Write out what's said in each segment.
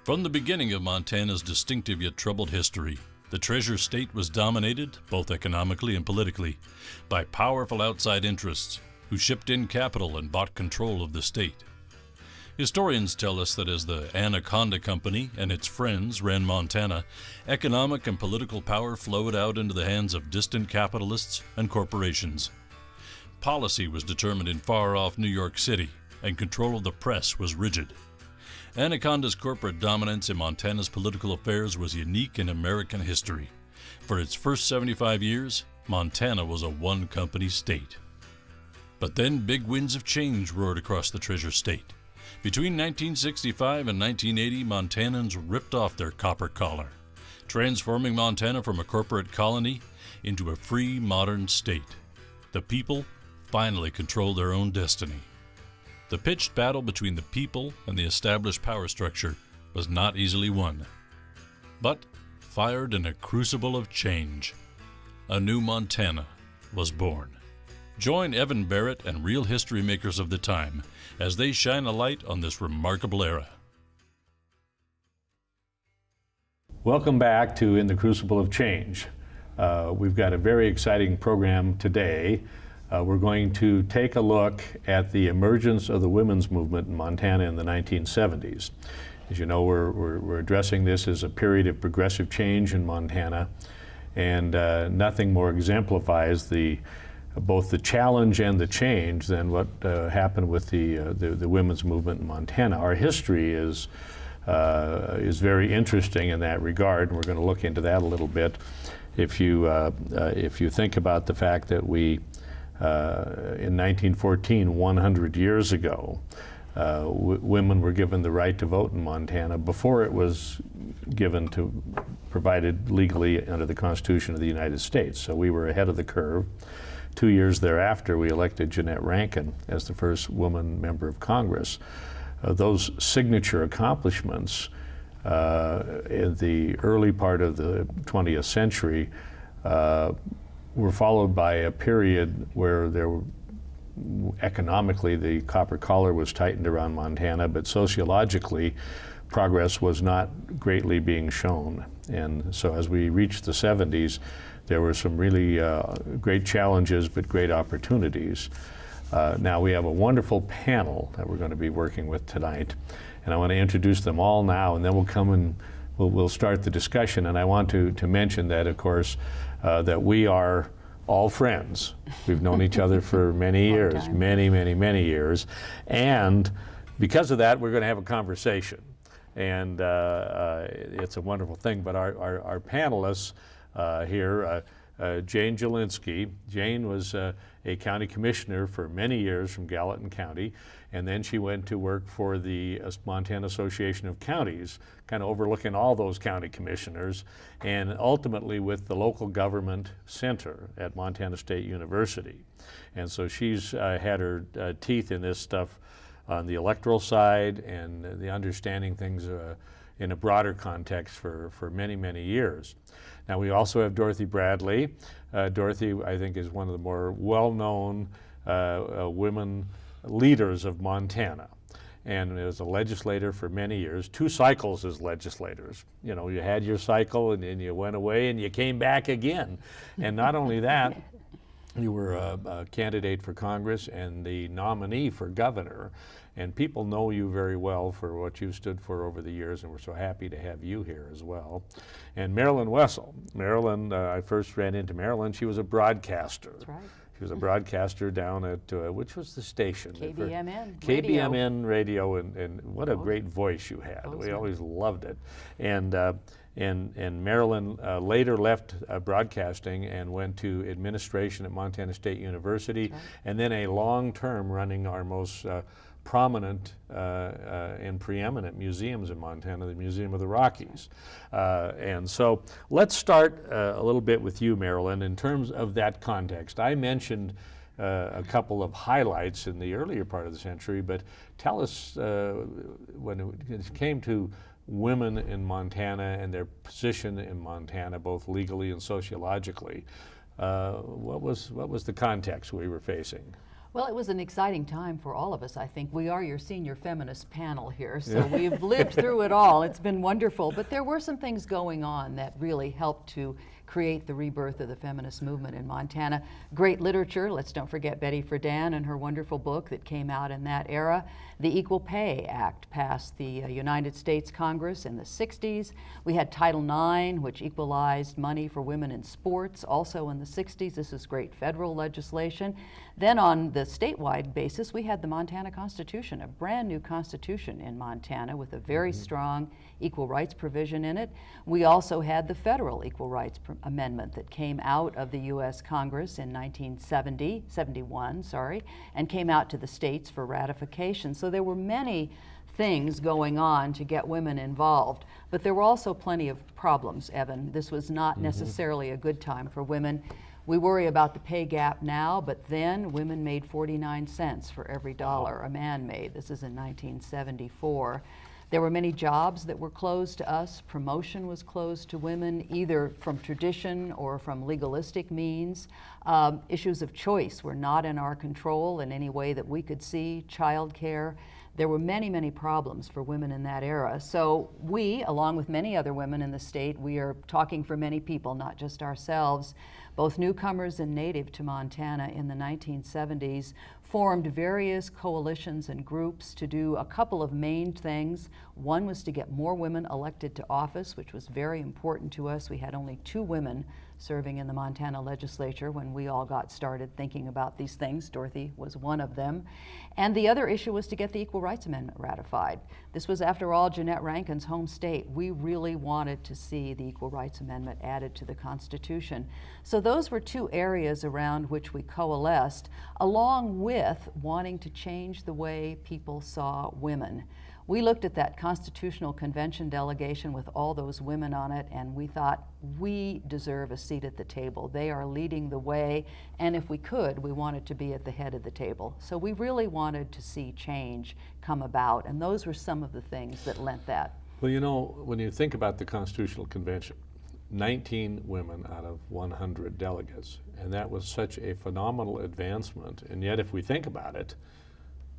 From the beginning of Montana's distinctive yet troubled history, the Treasure State was dominated, both economically and politically, by powerful outside interests who shipped in capital and bought control of the state. Historians tell us that as the Anaconda Company and its friends ran Montana, economic and political power flowed out into the hands of distant capitalists and corporations. Policy was determined in far-off New York City, and control of the press was rigid. Anaconda's corporate dominance in Montana's political affairs was unique in American history. For its first 75 years, Montana was a one-company state. But then big winds of change roared across the Treasure State. Between 1965 and 1980, Montanans ripped off their copper collar, transforming Montana from a corporate colony into a free, modern state. The people finally controlled their own destiny. The pitched battle between the people and the established power structure was not easily won, but fired in a crucible of change. A new Montana was born. Join Evan Barrett and real history makers of the time as they shine a light on this remarkable era. Welcome back to In the Crucible of Change. We've got a very exciting program today. We're going to take a look at the emergence of the women's movement in Montana in the 1970s. As you know, we're addressing this as a period of progressive change in Montana, and nothing more exemplifies both the challenge and the change than what happened with the women's movement in Montana. Our history is very interesting in that regard, and we're going to look into that a little bit. If you think about the fact that we in 1914, 100 years ago, women were given the right to vote in Montana before it was provided legally under the Constitution of the United States. So we were ahead of the curve. 2 years thereafter, we elected Jeanette Rankin as the first woman member of Congress. Those signature accomplishments in the early part of the 20th century were followed by a period where economically the copper collar was tightened around Montana, but sociologically progress was not greatly being shown. And so as we reached the 70s, there were some really great challenges but great opportunities. Now we have a wonderful panel that we're going to be working with tonight, and I want to introduce them all now, and then we'll come and we'll start the discussion. And I want to mention that, of course, that we are all friends. We've known each other for many years, many years. And because of that, we're going to have a conversation. And it's a wonderful thing. But our panelists here, Jane Jelinski. Jane was a county commissioner for many years from Gallatin County, and then she went to work for the Montana Association of Counties, kind of overlooking all those county commissioners, and ultimately with the local government center at Montana State University. And so she's had her teeth in this stuff on the electoral side and the understanding things in a broader context for many years. Now we also have Dorothy Bradley. Dorothy, I think, is one of the more well-known women leaders of Montana, and was a legislator for many years, 2 cycles as legislators. You know, you had your cycle and then you went away and you came back again. And not only that, you were a candidate for Congress and the nominee for governor. And people know you very well for what you've stood for over the years, and we're so happy to have you here as well. And Marilyn Wessel. Marilyn, I first ran into Marilyn. She was a broadcaster. That's right. She was a broadcaster down at, which was the station? KBMN. KBMN Radio, and what a great voice you had. We always loved it. And Marilyn later left broadcasting and went to administration at Montana State University, and then a long term running our most prominent and preeminent museums in Montana, the Museum of the Rockies. And so let's start a little bit with you, Marilyn, in terms of that context. I mentioned a couple of highlights in the earlier part of the century, but tell us when it came to women in Montana and their position in Montana, both legally and sociologically, what was the context we were facing? Well, it was an exciting time for all of us, I think. We are your senior feminist panel here, so we've lived through it all. It's been wonderful. But there were some things going on that really helped to create the rebirth of the feminist movement in Montana. Great literature. Let's don't forget Betty Friedan and her wonderful book that came out in that era. The Equal Pay Act passed the United States Congress in the 60s. We had Title IX, which equalized money for women in sports, also in the 60s. This is great federal legislation. Then on the statewide basis, we had the Montana Constitution, a brand new constitution in Montana with a very strong equal rights provision in it. We also had the federal equal rights amendment that came out of the U.S. Congress in 1971, and came out to the states for ratification. So there were many things going on to get women involved, but there were also plenty of problems, Evan. This was not necessarily a good time for women. We worry about the pay gap now, but then women made 49 cents for every dollar a man made. This is in 1974. There were many jobs that were closed to us. Promotion was closed to women, either from tradition or from legalistic means. Issues of choice were not in our control in any way that we could see. Childcare. There were many, many problems for women in that era. So we, along with many other women in the state, we are talking for many people, not just ourselves, both newcomers and native to Montana in the 1970s, formed various coalitions and groups to do a couple of main things. One was to get more women elected to office, which was very important to us. We had only 2 women serving in the Montana legislature when we all got started thinking about these things. Dorothy was one of them. And the other issue was to get the Equal Rights Amendment ratified. This was, after all, Jeanette Rankin's home state. We really wanted to see the Equal Rights Amendment added to the Constitution. So those were 2 areas around which we coalesced, along with wanting to change the way people saw women. We looked at that Constitutional Convention delegation with all those women on it, and we thought, we deserve a seat at the table. They are leading the way, and if we could, we wanted to be at the head of the table. So we really wanted to see change come about, and those were some of the things that lent that. Well, you know, when you think about the Constitutional Convention, 19 women out of 100 delegates, and that was such a phenomenal advancement, and yet if we think about it,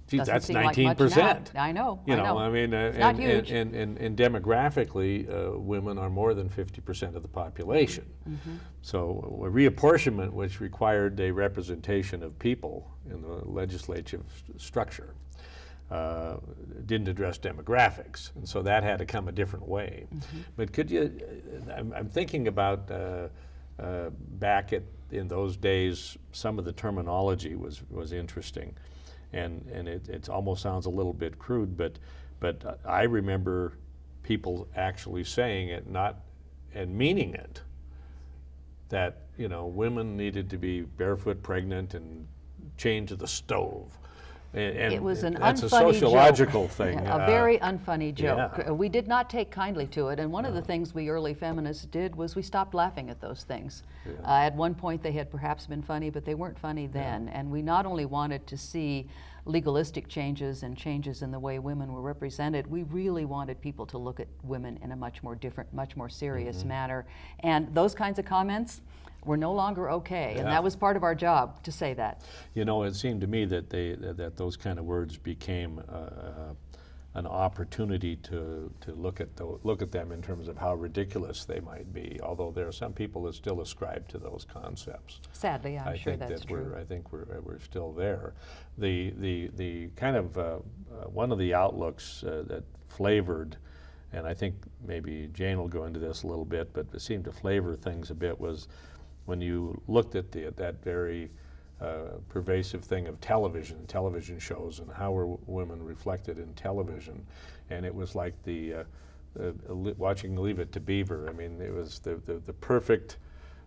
geez, that's 19%. I know. You know, I mean, not huge. And demographically, women are more than 50% of the population. So a reapportionment, which required a representation of people in the legislative structure, didn't address demographics, and so that had to come a different way. But could you? I'm thinking about back in those days, some of the terminology was interesting. And it almost sounds a little bit crude, but I remember people actually saying it, and meaning it, that, you know, women needed to be barefoot, pregnant, and chained to the stove. And it was an that's unfunny a sociological joke. thing. A very unfunny joke. Yeah. We did not take kindly to it, and one of the things we early feminists did was we stopped laughing at those things. At one point they had perhaps been funny, but they weren't funny then, and we not only wanted to see legalistic changes and changes in the way women were represented, we really wanted people to look at women in a much more different, much more serious manner, and those kinds of comments were no longer okay, and that was part of our job to say that. You know, it seemed to me that that those kind of words became an opportunity to look at them in terms of how ridiculous they might be. Although there are some people that still ascribe to those concepts. Sadly, I'm sure that's true. I think we're still there. The kind of one of the outlooks that flavored, and I think maybe Jane will go into this a little bit, but it seemed to flavor things a bit, was when you looked at that very pervasive thing of television shows, and how were women reflected in television. And it was like watching Leave It to Beaver. I mean, it was the perfect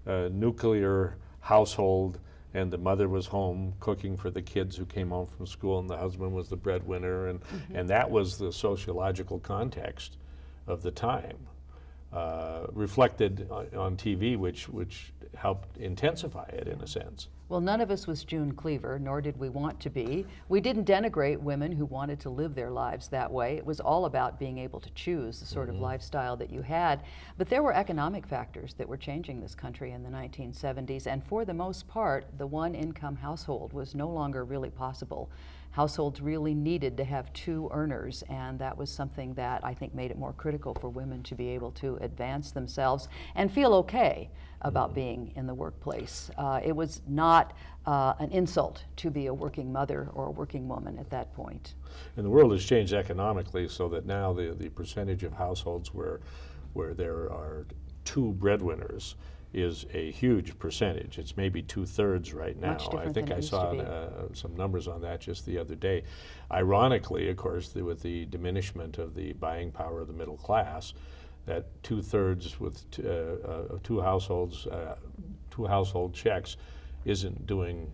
nuclear household, and the mother was home cooking for the kids who came home from school, and the husband was the breadwinner, and that was the sociological context of the time, reflected on TV, which helped intensify it in a sense. Well, none of us was June Cleaver, nor did we want to be. We didn't denigrate women who wanted to live their lives that way. It was all about being able to choose the sort of lifestyle that you had. But there were economic factors that were changing this country in the 1970s, and for the most part, the one-income household was no longer really possible. Households really needed to have two earners, and that was something that I think made it more critical for women to be able to advance themselves and feel okay about being in the workplace. It was not an insult to be a working mother or a working woman at that point. And the world has changed economically so that now the percentage of households where there are two breadwinners is a huge percentage. It's maybe 2/3 right now. I think I saw some numbers on that just the other day. Ironically, of course, with the diminishment of the buying power of the middle class, that 2/3 with two household checks isn't doing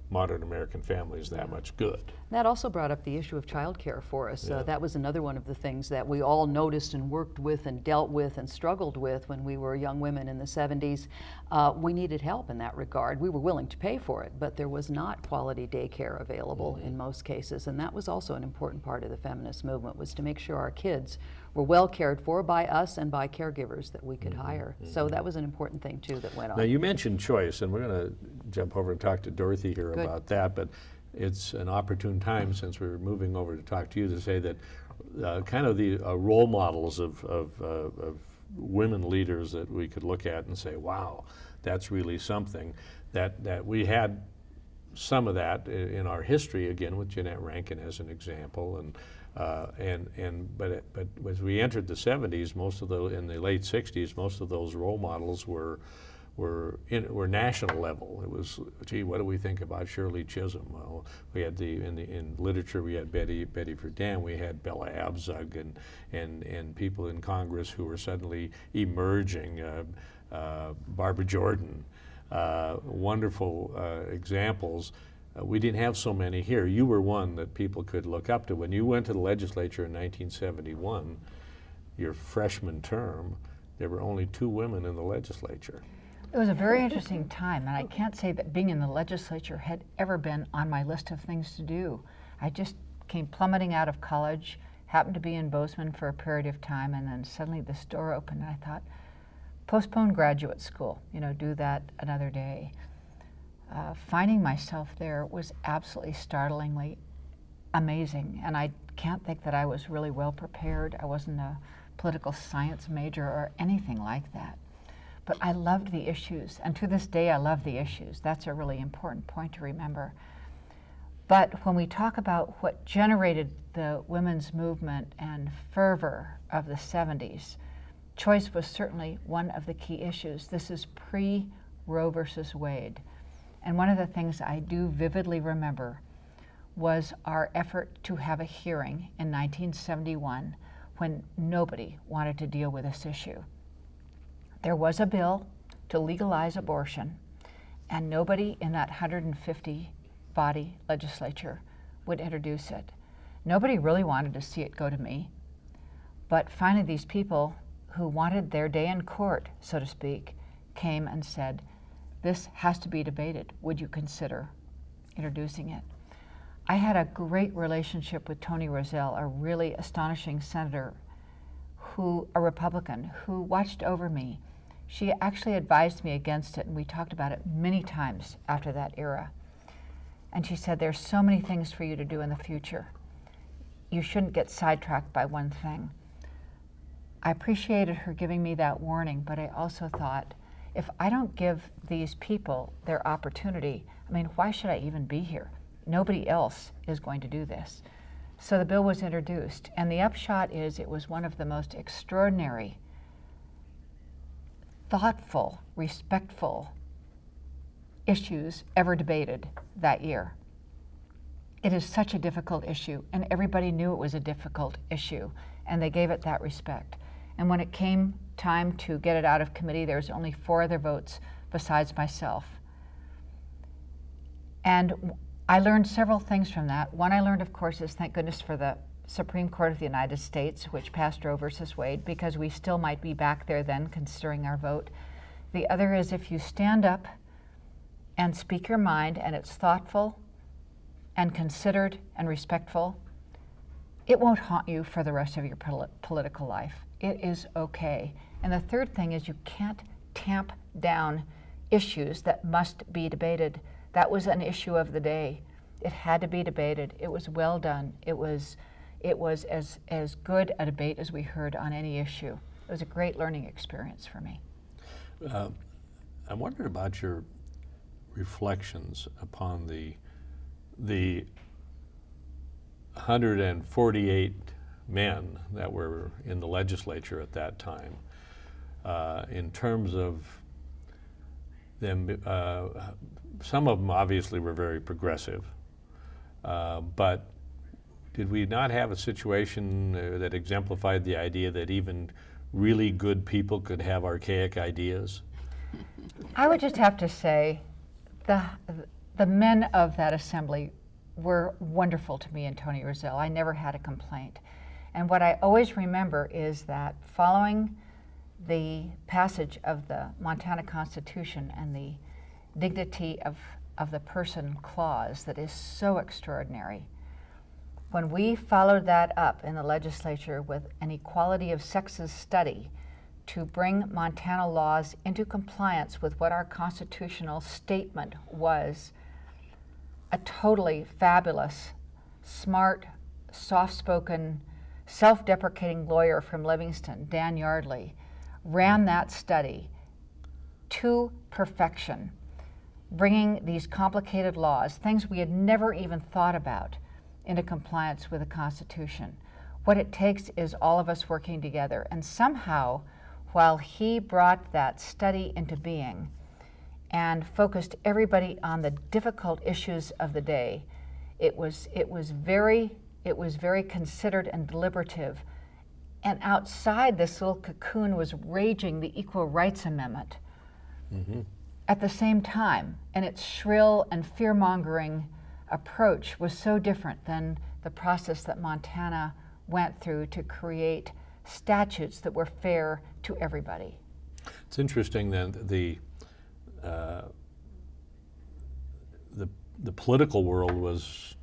modern American families that much good. That also brought up the issue of childcare for us. That was another one of the things that we all noticed and worked with and dealt with and struggled with when we were young women in the 70s. We needed help in that regard. We were willing to pay for it, but there was not quality daycare available in most cases, and that was also an important part of the feminist movement, was to make sure our kids were well cared for by us and by caregivers that we could hire. So that was an important thing too that went on. Now you mentioned choice, and we're going to jump over and talk to Dorothy here about that, but it's an opportune time, since we're moving over to talk to you, to say that kind of the role models of women leaders that we could look at and say, wow, that's really something, that we had some of that in our history, again with Jeanette Rankin as an example, but as we entered the 70s, in the late 60s, most of those role models were national level. It was, gee, what do we think about Shirley Chisholm? Well, we had in literature we had Betty Friedan, we had Bella Abzug, and people in Congress who were suddenly emerging, Barbara Jordan, wonderful examples. We didn't have so many here. You were one that people could look up to. When you went to the legislature in 1971, your freshman term, there were only 2 women in the legislature. It was a very interesting time, and I can't say that being in the legislature had ever been on my list of things to do. I just came plummeting out of college, happened to be in Bozeman for a period of time, and then suddenly this door opened, and I thought, postpone graduate school, do that another day. Finding myself there was absolutely startlingly amazing, and I can't think that I was really well prepared. I wasn't a political science major or anything like that. But I loved the issues, and to this day I love the issues. That's a really important point to remember. But when we talk about what generated the women's movement and fervor of the 70s, choice was certainly one of the key issues. This is pre-Roe versus Wade. And one of the things I do vividly remember was our effort to have a hearing in 1971 when nobody wanted to deal with this issue. There was a bill to legalize abortion, and nobody in that 150 body legislature would introduce it. Nobody really wanted to see it go to me, but finally these people who wanted their day in court, so to speak, came and said, this has to be debated. Would you consider introducing it? I had a great relationship with Toni Roselle, a really astonishing senator, a Republican, who watched over me. She actually advised me against it, and we talked about it many times after that era. And she said, there's so many things for you to do in the future. You shouldn't get sidetracked by one thing. I appreciated her giving me that warning, but I also thought, if I don't give these people their opportunity, why should I even be here? Nobody else is going to do this. So the bill was introduced, and the upshot is it was one of the most extraordinary, thoughtful, respectful issues ever debated that year. It is such a difficult issue, and everybody knew it was a difficult issue, and they gave it that respect. And when it came time to get it out of committee, there was only 4 other votes besides myself. And I learned several things from that. One I learned, of course, is thank goodness for the Supreme Court of the United States, which passed Roe versus Wade, because we still might be back there then considering our vote. The other is if you stand up and speak your mind, and it's thoughtful and considered and respectful, it won't haunt you for the rest of your political life. It is okay. And the third thing is you can't tamp down issues that must be debated. That was an issue of the day. It had to be debated. It was well done. It was as good a debate as we heard on any issue. It was a great learning experience for me. I wondered about your reflections upon the 148 men that were in the legislature at that time, in terms of them. Some of them obviously were very progressive, but did we not have a situation that exemplified the idea that even really good people could have archaic ideas? I would just have to say the men of that assembly were wonderful to me and Tony Rozelle. I never had a complaint. And what I always remember is that following the passage of the Montana Constitution and the dignity of the person clause that is so extraordinary, when we followed that up in the legislature with an equality of sexes study to bring Montana laws into compliance with what our constitutional statement was, a totally fabulous, smart, soft-spoken, self-deprecating lawyer from Livingston, Dan Yardley, ran that study to perfection, bringing these complicated laws, things we had never even thought about, into compliance with the Constitution. What it takes is all of us working together. And somehow, while he brought that study into being and focused everybody on the difficult issues of the day, it was very considered and deliberative. And outside this little cocoon was raging the Equal Rights Amendment at the same time. And its shrill and fear-mongering approach was so different than the process that Montana went through to create statutes that were fair to everybody. It's interesting that the political world was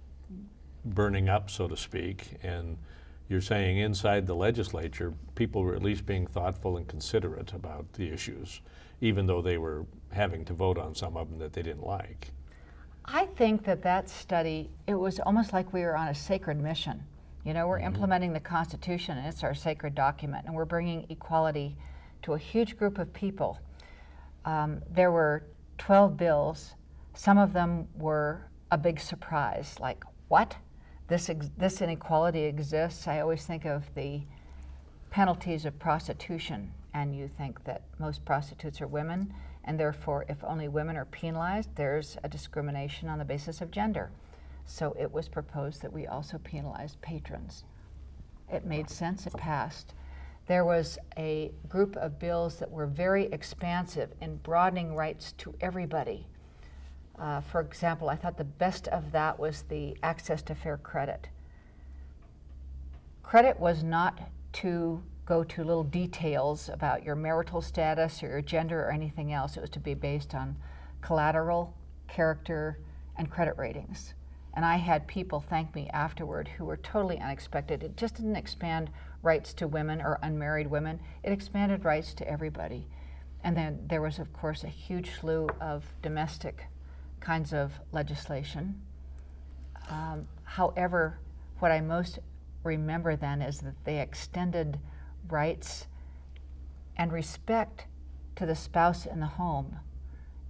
burning up, so to speak, and you're saying inside the legislature, people were at least being thoughtful and considerate about the issues, even though they were having to vote on some of them that they didn't like. I think that study, it was almost like we were on a sacred mission. You know, we're implementing the Constitution, and it's our sacred document, and we're bringing equality to a huge group of people. There were 12 bills. Some of them were a big surprise, like, what? This inequality exists? I always think of the penalties of prostitution, and you think that most prostitutes are women, and therefore if only women are penalized, there's a discrimination on the basis of gender. So it was proposed that we also penalize patrons. It made sense, it passed. There was a group of bills that were very expansive in broadening rights to everybody. For example, I thought the best of that was the access to fair credit. Credit was not to go to little details about your marital status or your gender or anything else. It was to be based on collateral, character, and credit ratings. And I had people thank me afterward who were totally unexpected. It just didn't expand rights to women or unmarried women. It expanded rights to everybody. And then there was, of course, a huge slew of domestic kinds of legislation. However, what I most remember then is that they extended rights and respect to the spouse in the home.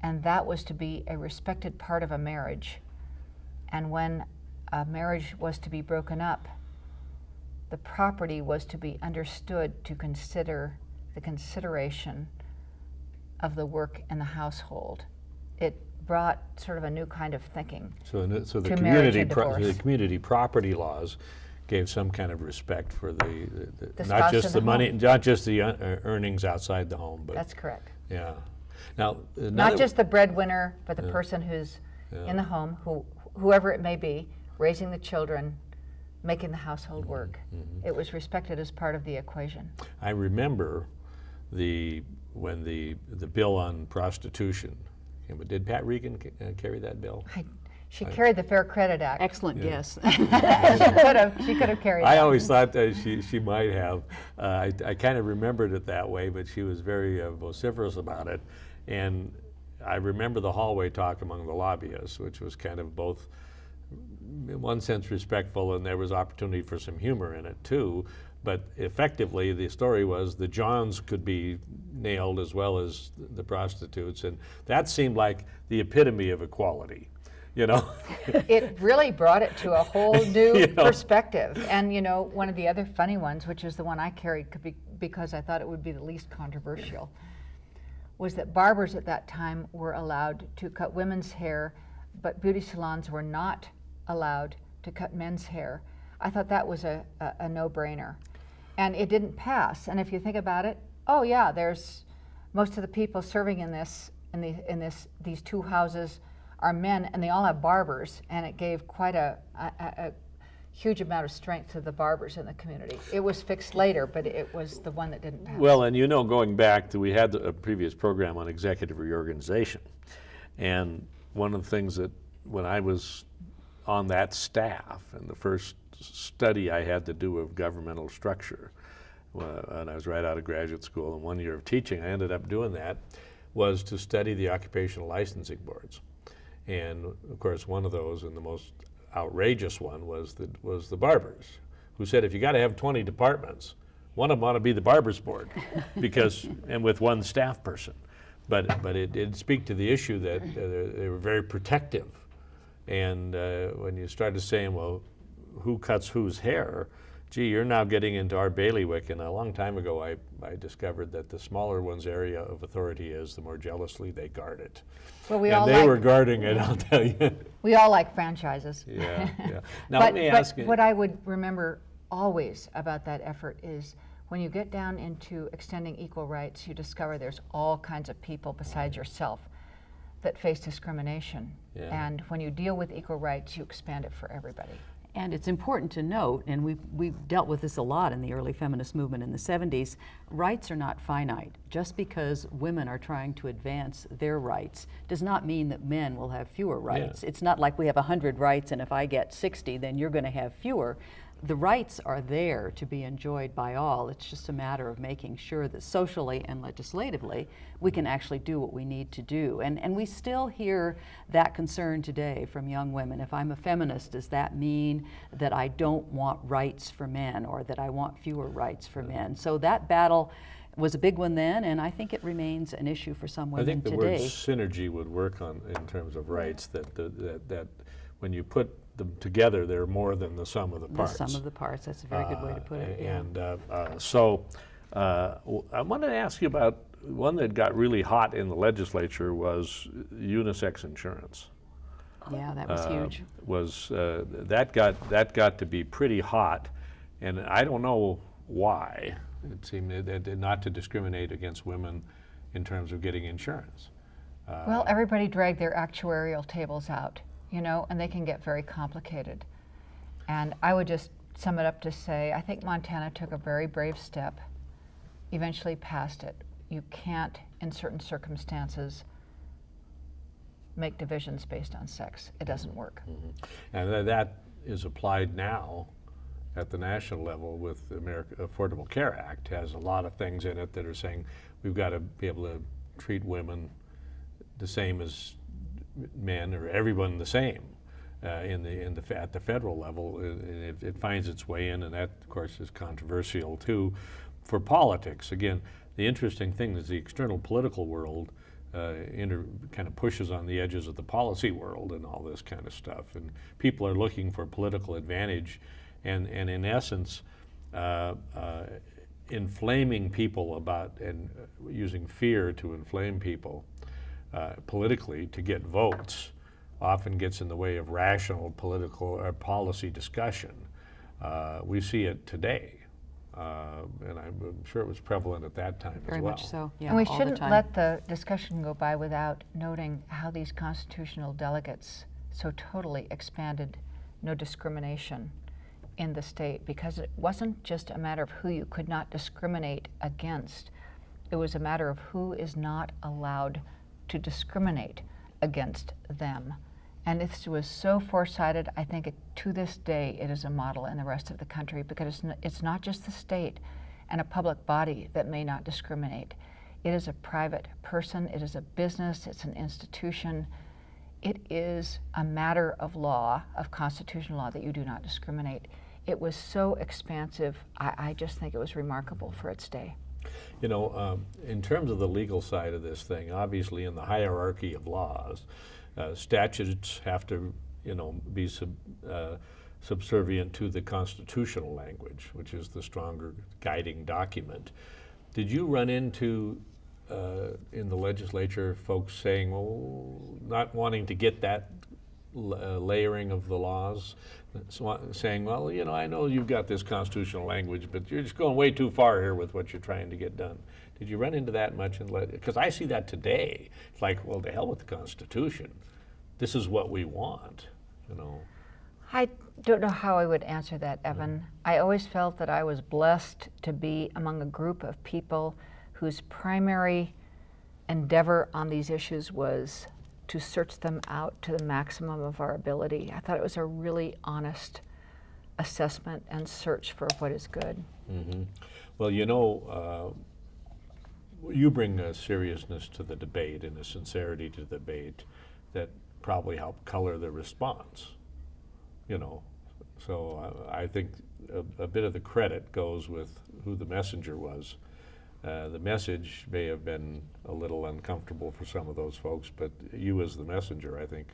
And that was to be a respected part of a marriage. And when a marriage was to be broken up, the property was to be understood to consider the consideration of the work in the household. It brought sort of a new kind of thinking. So the community property laws gave some kind of respect for the not just the money, not just the earnings outside the home, but that's correct. Yeah. Now, not just the breadwinner, but the person who's in the home, whoever it may be, raising the children, making the household work. It was respected as part of the equation. I remember when the bill on prostitution Yeah, but did Pat Regan carry that bill? She carried the Fair Credit Act. Excellent guess. She could have carried I that. always thought she might have. I kind of remembered it that way, but she was very vociferous about it. And I remember the hallway talk among the lobbyists, which was kind of both, in one sense, respectful, and there was opportunity for some humor in it too. But effectively, the story was the Johns could be nailed as well as the prostitutes, and that seemed like the epitome of equality. You know? It really brought it to a whole new perspective. And you know, one of the other funny ones, which is the one I carried because I thought it would be the least controversial, was that barbers at that time were allowed to cut women's hair, but beauty salons were not allowed to cut men's hair. I thought that was a no-brainer. And it didn't pass. And if you think about it, oh yeah, there's most of the people serving in these two houses are men, and they all have barbers, and it gave quite a huge amount of strength to the barbers in the community. It was fixed later, but it was the one that didn't pass. Well, and you know, going back to, we had a previous program on executive reorganization, and one of the things that when I was on that staff, and the first study I had to do of governmental structure, and I was right out of graduate school, and 1 year of teaching, I ended up doing that, was to study the occupational licensing boards. And of course, one of those, and the most outrageous one, was the barbers, who said, if you got to have 20 departments, one of them ought to be the barbers board, because, and with one staff person. But it did speak to the issue that they were very protective. And when you started saying, well, who cuts whose hair? Gee, you're now getting into our bailiwick, and a long time ago I discovered that the smaller one's area of authority is, the more jealously they guard it. Well, and they were guarding it, I'll tell you. We all like franchises. Yeah, yeah. Now let me ask you. What I would remember always about that effort is when you get down into extending equal rights, you discover there's all kinds of people besides yourself that face discrimination. Yeah. And when you deal with equal rights, you expand it for everybody. And it's important to note, and we've dealt with this a lot in the early feminist movement in the 70s, rights are not finite. Just because women are trying to advance their rights does not mean that men will have fewer rights. Yeah. It's not like we have 100 rights, and if I get 60, then you're going to have fewer. The rights are there to be enjoyed by all. It's just a matter of making sure that socially and legislatively we can actually do what we need to do. And we still hear that concern today from young women. If I'm a feminist, does that mean that I don't want rights for men, or that I want fewer rights for men? So that battle was a big one then, and I think it remains an issue for some women today. I think the word synergy would work on in terms of rights, that when you put them together, they're more than the sum of the parts. The sum of the parts, that's a very good way to put it. And so I wanted to ask you about one that got really hot in the legislature was unisex insurance. Yeah, that was huge. That got to be pretty hot, and I don't know why. It seemed not to discriminate against women in terms of getting insurance. Well, everybody dragged their actuarial tables out, you know, and they can get very complicated. And I would just sum it up to say, I think Montana took a very brave step, eventually passed it. You can't, in certain circumstances, make divisions based on sex. It doesn't work. Mm-hmm. And that is applied now at the national level with the Affordable Care Act. Has a lot of things in it that are saying we've got to be able to treat women the same as men, or everyone the same at the federal level. It finds its way in, and that, of course, is controversial too for politics. Again, the interesting thing is the external political world kind of pushes on the edges of the policy world and all this kind of stuff, and people are looking for political advantage, and in essence inflaming people and using fear to inflame people politically to get votes often gets in the way of rational political or policy discussion. We see it today, and I'm sure it was prevalent at that time as well. Very much so, yeah. And we shouldn't let the discussion go by without noting how these constitutional delegates so totally expanded no discrimination in the state, because it wasn't just a matter of who you could not discriminate against. It was a matter of who is not allowed to discriminate against them. And this was so foresighted. I think to this day it is a model in the rest of the country, because it's not just the state and a public body that may not discriminate. It is a private person, it is a business, it's an institution. It is a matter of law, of constitutional law, that you do not discriminate. It was so expansive. I just think it was remarkable for its day. You know, in terms of the legal side of this thing, obviously in the hierarchy of laws, statutes have to, you know, be subservient to the constitutional language, which is the stronger guiding document. Did you run into, in the legislature, folks saying, well, not wanting to get that layering of the laws, saying, well, you know, I know you've got this constitutional language, but you're just going way too far here with what you're trying to get done? Did you run into that much? Because I see that today. It's like, well, to hell with the Constitution. This is what we want, you know. I don't know how I would answer that, Evan. I always felt that I was blessed to be among a group of people whose primary endeavor on these issues was to search them out to the maximum of our ability. I thought it was a really honest assessment and search for what is good. Mm-hmm. Well, you know, you bring a seriousness to the debate and a sincerity to the debate that probably helped color the response, you know. So I think a bit of the credit goes with who the messenger was. The message may have been a little uncomfortable for some of those folks, but you as the messenger, I think,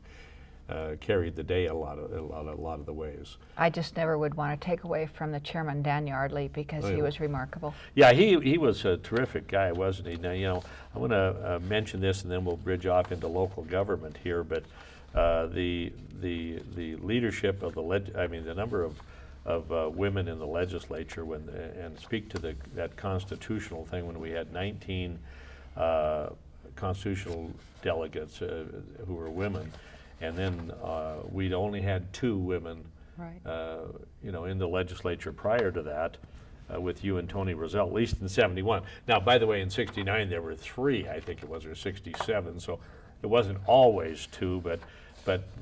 carried the day a lot of the ways. I just never would want to take away from the chairman, Dan Yardley, because he was remarkable. Yeah, he was a terrific guy, wasn't he? Now, you know, I want to mention this, and then we'll bridge off into local government here. But the leadership of the number of women in the legislature, and speak to that constitutional thing when we had 19 constitutional delegates who were women. And then we'd only had 2 women, right. you know, in the legislature prior to that, with you and Tony Roselle, at least in '71. Now, by the way, in '69 there were 3, I think it was, or '67. So it wasn't always 2, but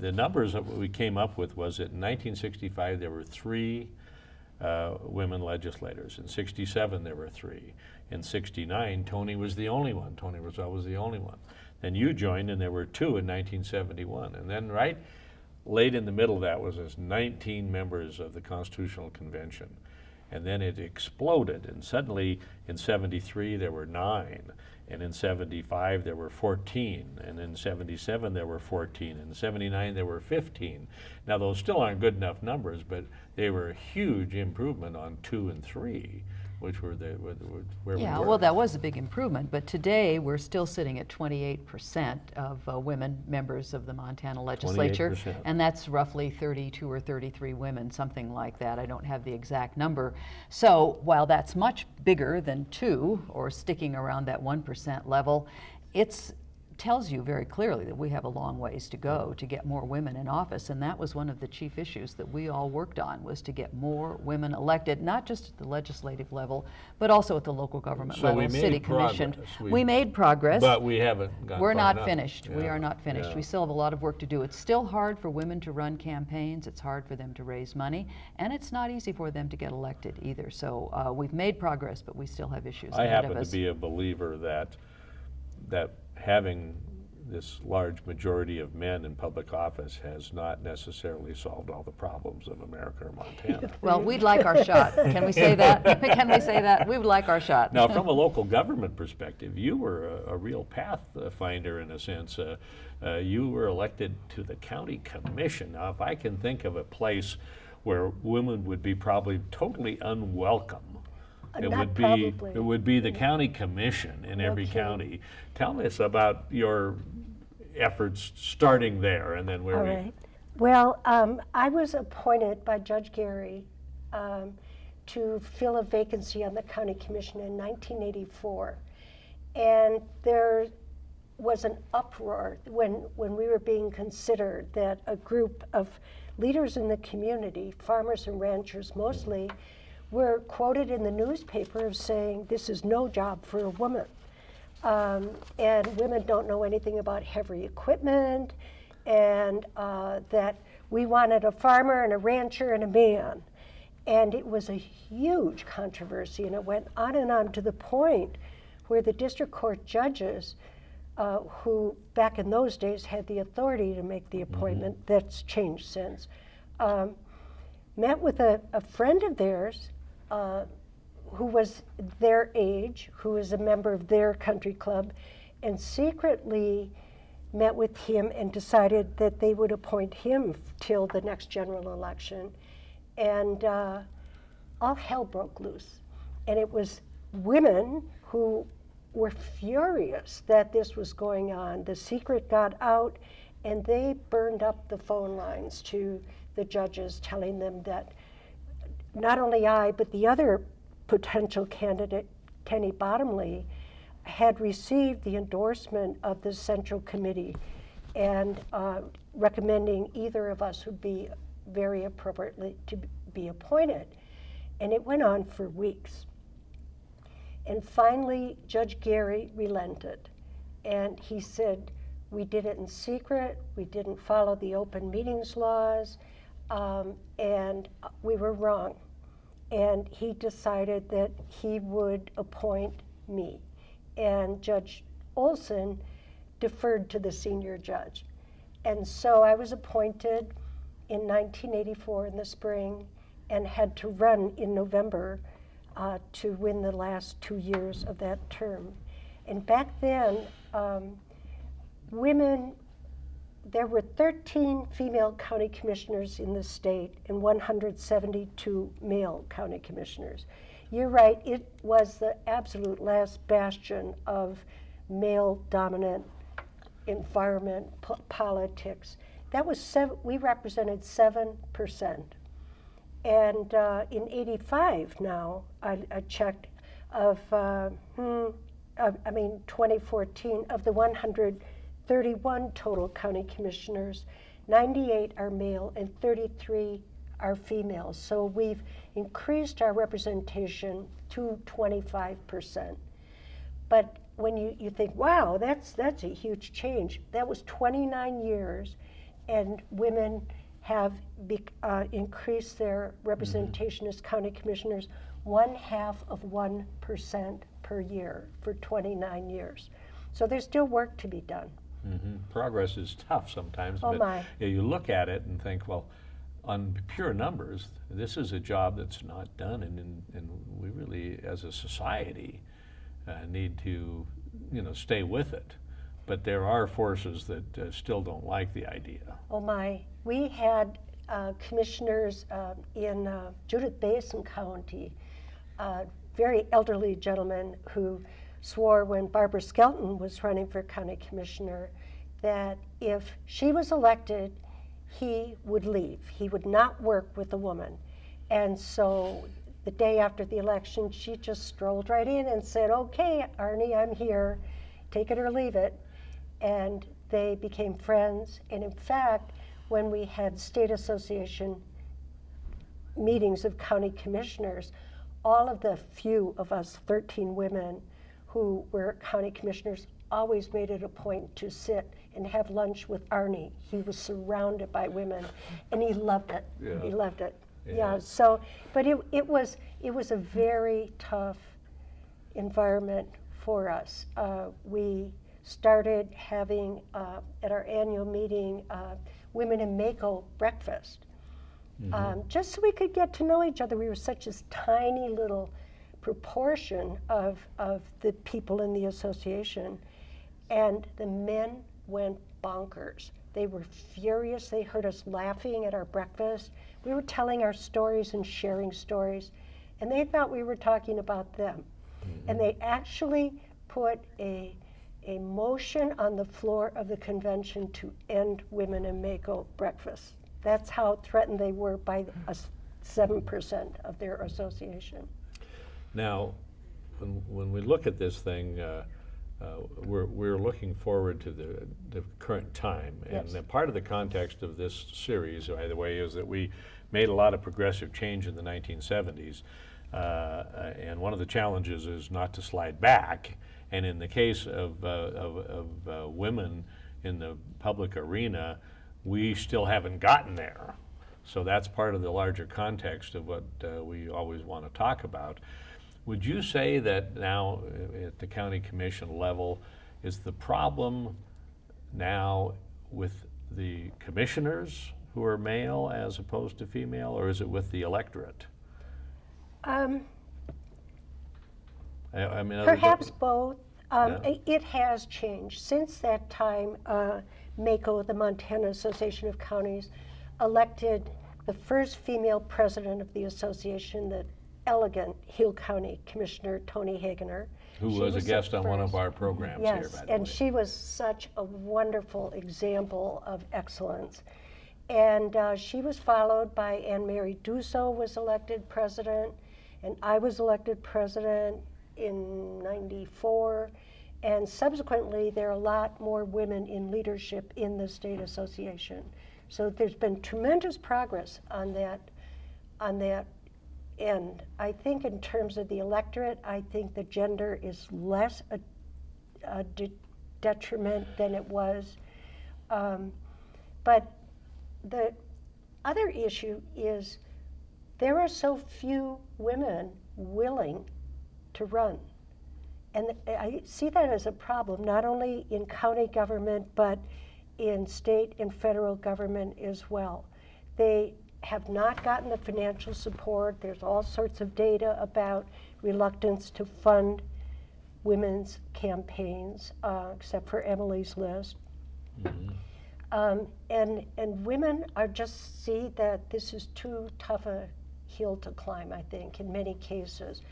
the numbers that we came up with was that in 1965 there were 3 women legislators. In '67 there were 3. In '69 Tony was the only one. Tony Roselle was the only one. Then you joined, and there were 2 in 1971. And then right late in the middle of that was 19 members of the Constitutional Convention. And then it exploded, and suddenly in '73 there were 9, and in '75 there were 14, and in '77 there were 14, and in '79 there were 15. Now those still aren't good enough numbers, but they were a huge improvement on 2 and 3. Which were where we were. Well, that was a big improvement, but today we're still sitting at 28% of women members of the Montana legislature, 28%. And that's roughly 32 or 33 women, something like that. I don't have the exact number. So while that's much bigger than 2, or sticking around that 1% level, it tells you very clearly that we have a long ways to go to get more women in office, and that was one of the chief issues that we all worked on, was to get more women elected, not just at the legislative level, but also at the local government level, city commission. We made progress, but we haven't gone We're far not enough. finished. Yeah. We are not finished. Yeah. We still have a lot of work to do. It's still hard for women to run campaigns. It's hard for them to raise money, and it's not easy for them to get elected either. So we've made progress, but we still have issues I ahead of happen us. to be a believer that having this large majority of men in public office has not necessarily solved all the problems of America or Montana. Well, we'd like our shot. Can we say that? Can we say that? We would like our shot. Now, from a local government perspective, you were a real pathfinder in a sense. You were elected to the county commission. Now, if I can think of a place where women would be probably totally unwelcome, it would be the county commission in every county. Tell us about your efforts starting there, and then where All right. Well, I was appointed by Judge Gary to fill a vacancy on the county commission in 1984, and there was an uproar when we were being considered, that a group of leaders in the community, farmers and ranchers mostly, were quoted in the newspaper as saying, this is no job for a woman. and women don't know anything about heavy equipment, and that we wanted a farmer and a rancher and a man. And it was a huge controversy, and it went on to the point where the district court judges, who back in those days had the authority to make the appointment, that's changed since, met with a friend of theirs who was their age, who was a member of their country club, and secretly met with him and decided that they would appoint him till the next general election. And all hell broke loose. And it was women who were furious that this was going on. The secret got out, and they burned up the phone lines to the judges, telling them that not only I, but the other potential candidate, Kenny Bottomley, had received the endorsement of the Central Committee and recommending either of us would be very appropriately to be appointed. And it went on for weeks. And finally, Judge Gary relented. And he said, we did it in secret, we didn't follow the open meetings laws, and we were wrong. And he decided that he would appoint me. And Judge Olson deferred to the senior judge. And so I was appointed in 1984 in the spring and had to run in November to win the last 2 years of that term. And back then, women, there were 13 female county commissioners in the state and 172 male county commissioners. You're right, it was the absolute last bastion of male-dominant environment, politics. That was we represented 7%. And in 85 now, I checked, of 2014, of the 131 total county commissioners, 98 are male and 33 are female. So we've increased our representation to 25%. But when you think, wow, that's a huge change. That was 29 years, and women have increased their representation as county commissioners 0.5% per year for 29 years. So there's still work to be done. Progress is tough sometimes, Oh but my. you look at it and think, well, on pure numbers, this is a job that's not done, and we really, as a society, need to, stay with it. But there are forces that still don't like the idea. Oh my. We had commissioners in Judith Basin County, very elderly gentleman who swore when Barbara Skelton was running for county commissioner that if she was elected, he would leave. He would not work with a woman. And so the day after the election, she just strolled right in and said, okay, Arnie, I'm here, take it or leave it. And they became friends. And in fact, when we had state association meetings of county commissioners, all of the few of us 13 women who were county commissioners always made it a point to sit and have lunch with Arnie. He was surrounded by women, and he loved it. Yeah. He loved it. Yeah. So, but it was a very tough environment for us. We started having at our annual meeting Women in Mako breakfast, just so we could get to know each other. We were such a tiny little proportion of the people in the association, and the men went bonkers. They were furious. They heard us laughing at our breakfast. We were telling our stories and sharing stories, and they thought we were talking about them. And they actually put a motion on the floor of the convention to end Women in Mako breakfast. That's how threatened they were by 7% of their association. Now, when we look at this thing, we're looking forward to the current time. Yes. And part of the context of this series, by the way, is that we made a lot of progressive change in the 1970s. And one of the challenges is not to slide back And in the case of women in the public arena, we still haven't gotten there. So that's part of the larger context of what we always want to talk about. Would you say that now at the county commission level, is the problem now with the commissioners who are male as opposed to female, or is it with the electorate? I mean, Perhaps both. It has changed. Since that time, MACO, the Montana Association of Counties, elected the first female president of the association, the elegant Hill County Commissioner Toni Hagener. Who was a guest on one of our programs here, by the way. Yes, and she was such a wonderful example of excellence. And she was followed by Anne Mary Dusso was elected president, and I was elected president in '94. And subsequently, there are a lot more women in leadership in the state association. So there's been tremendous progress on that end. I think in terms of the electorate, I think the gender is less a detriment than it was. But the other issue is there are so few women willing to run. And I see that as a problem, not only in county government, but in state and federal government as well. They have not gotten the financial support. There's all sorts of data about reluctance to fund women's campaigns, except for Emily's List. Mm-hmm. And women are just see that this is too tough a hill to climb, I think, in many cases,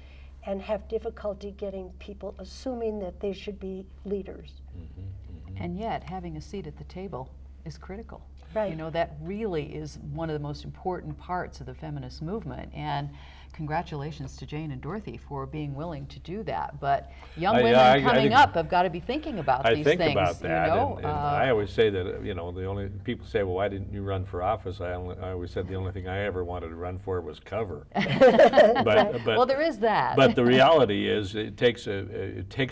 and have difficulty getting people assuming that they should be leaders. Mm-hmm. Mm-hmm. And yet, having a seat at the table is critical. Right. You know, that really is one of the most important parts of the feminist movement. And congratulations to Jane and Dorothy for being willing to do that. But young women coming up have got to be thinking about these things. I think about that, you know? and I always say that, you know, the only people say, well, why didn't you run for office? I always said the only thing I ever wanted to run for was cover. but well, there is that. But the reality is, it takes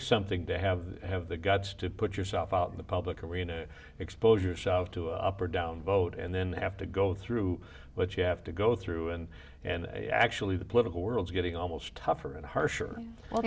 something to have the guts to put yourself out in the public arena, expose yourself to an up or down vote, and then have to go through what you have to go through. And actually, the political world's getting almost tougher and harsher. Yeah. Well,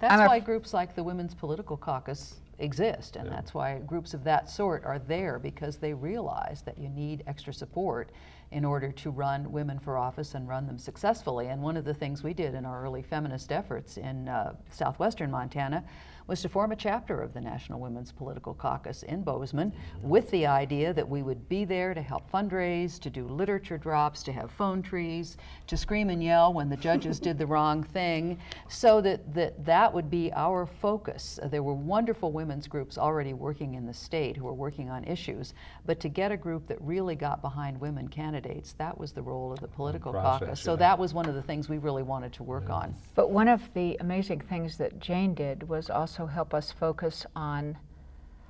that's why groups like the Women's Political Caucus exist, and that's why groups of that sort are there, because they realize that you need extra support in order to run women for office and run them successfully. And one of the things we did in our early feminist efforts in southwestern Montana was to form a chapter of the National Women's Political Caucus in Bozeman, with the idea that we would be there to help fundraise, to do literature drops, to have phone trees, to scream and yell when the judges did the wrong thing, so that would be our focus. There were wonderful women's groups already working in the state who were working on issues, but to get a group that really got behind women candidates, that was the role of the political caucus. So that was one of the things we really wanted to work on. But one of the amazing things that Jane did was also help us focus on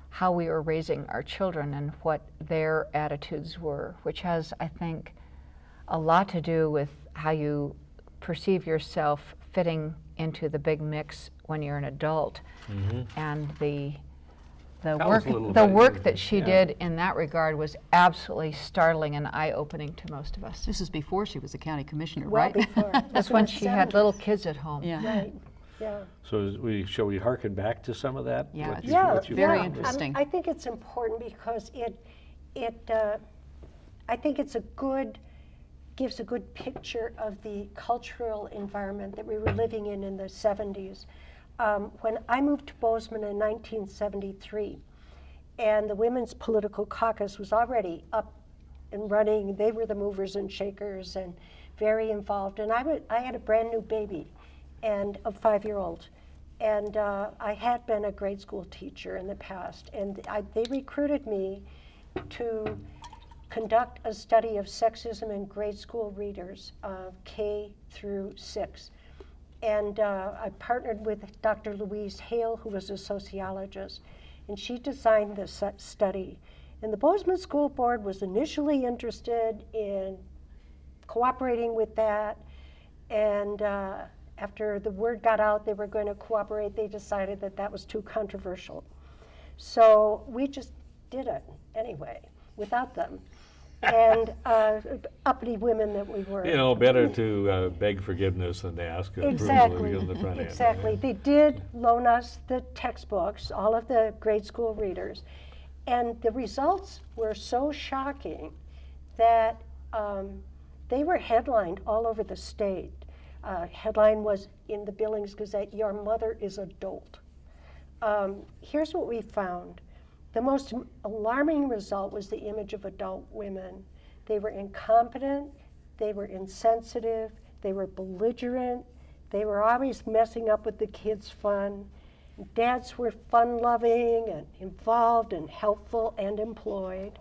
how we were raising our children and what their attitudes were, which has, I think, a lot to do with how you perceive yourself fitting into the big mix when you're an adult. Mm-hmm. And the work that she did in that regard was absolutely startling and eye-opening to most of us. This is before she was a county commissioner, well, right? Before. That's when she had little kids at home. Yeah. Right. Yeah. So shall we hearken back to some of that? Yeah, it's very interesting. I think it's important because I think it's gives a good picture of the cultural environment that we were living in the 70s. When I moved to Bozeman in 1973, and the Women's Political Caucus was already up and running, they were the movers and shakers and very involved, and I had a brand new baby, and a 5-year-old, and I had been a grade school teacher in the past, and they recruited me to conduct a study of sexism in grade school readers, K through 6. And I partnered with Dr. Louise Hale, who was a sociologist, and she designed this study. And the Bozeman School Board was initially interested in cooperating with that, and after the word got out they were going to cooperate, they decided that that was too controversial. So we just did it anyway, without them. And uppity women that we were. You know, better to beg forgiveness than to ask approval Exactly. on the front end. Exactly. Right? They did loan us the textbooks, all of the grade school readers, and the results were so shocking that they were headlined all over the state. Headline was in the Billings Gazette, "Your mother is a dolt." Here's what we found. The most alarming result was the image of adult women. They were incompetent, they were insensitive, they were belligerent, they were always messing up with the kids' fun. Dads were fun-loving and involved and helpful and employed.